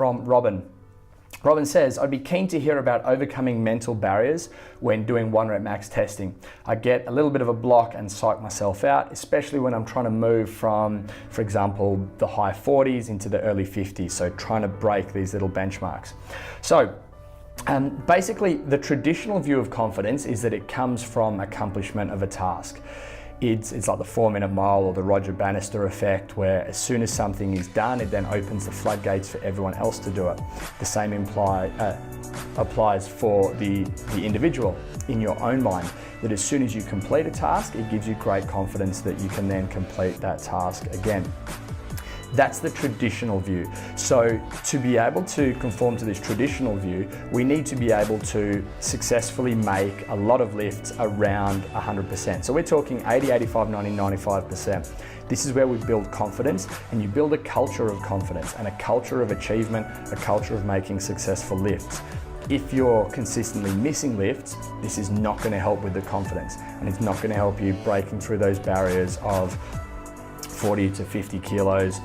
From Robin. Robin says, I'd be keen to hear about overcoming mental barriers when doing 1 rep max testing. I get a little bit of a block and psych myself out, especially when I'm trying to move from, for example, the high 40s into the early 50s. So trying to break these little benchmarks. So basically the traditional view of confidence is that it comes from accomplishment of a task. It's like the 4-minute mile or the Roger Bannister effect, where as soon as something is done, it then opens the floodgates for everyone else to do it. The same applies for the individual in your own mind, that as soon as you complete a task, it gives you great confidence that you can then complete that task again. That's the traditional view. So to be able to conform to this traditional view, we need to be able to successfully make a lot of lifts around 100%. So we're talking 80, 85, 90, 95%. This is where we build confidence, and you build a culture of confidence and a culture of achievement, a culture of making successful lifts. If you're consistently missing lifts, this is not going to help with the confidence, and it's not going to help you breaking through those barriers of 40 to 50 kilos,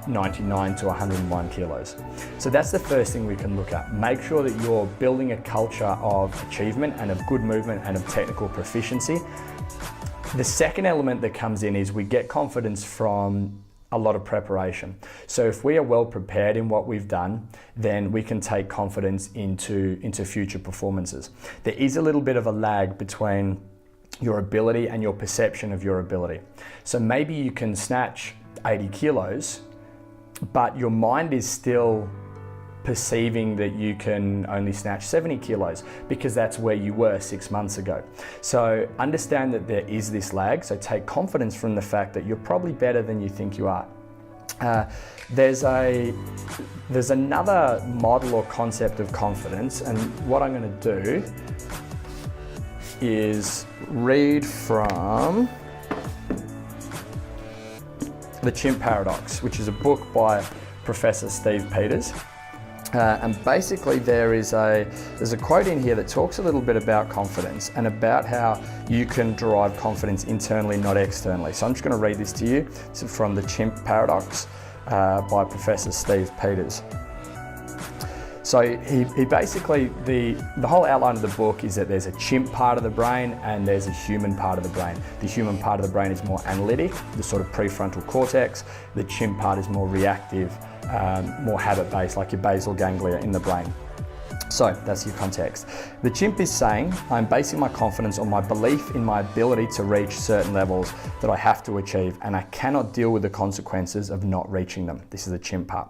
99 to 101 kilos. So that's the first thing we can look at. Make sure that you're building a culture of achievement and of good movement and of technical proficiency. The second element that comes in is we get confidence from a lot of preparation. So if we are well prepared in what we've done, then we can take confidence into future performances. There is a little bit of a lag between your ability and your perception of your ability. So maybe you can snatch 80 kilos, but your mind is still perceiving that you can only snatch 70 kilos because that's where you were 6 months ago. So understand that there is this lag, so take confidence from the fact that you're probably better than you think you are. There's another model or concept of confidence, and what I'm going to do is read from The Chimp Paradox, which is a book by Professor Steve Peters. And basically there's a quote in here that talks a little bit about confidence and about how you can derive confidence internally, not externally. So I'm just going to read this to you. This is from The Chimp Paradox by Professor Steve Peters. So he basically, the whole outline of the book is that there's a chimp part of the brain and there's a human part of the brain. The human part of the brain is more analytic, the sort of prefrontal cortex. The chimp part is more reactive, more habit-based, like your basal ganglia in the brain. So that's your context. The chimp is saying, I'm basing my confidence on my belief in my ability to reach certain levels that I have to achieve, and I cannot deal with the consequences of not reaching them. This is the chimp part.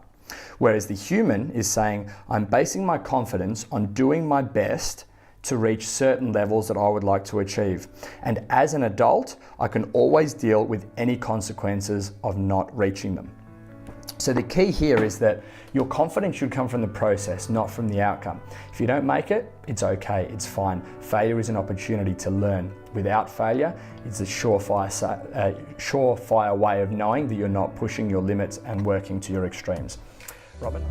Whereas the human is saying, I'm basing my confidence on doing my best to reach certain levels that I would like to achieve. And as an adult, I can always deal with any consequences of not reaching them. So the key here is that your confidence should come from the process, not from the outcome. If you don't make it, it's okay, it's fine. Failure is an opportunity to learn. Without failure, it's a surefire way of knowing that you're not pushing your limits and working to your extremes. Robin?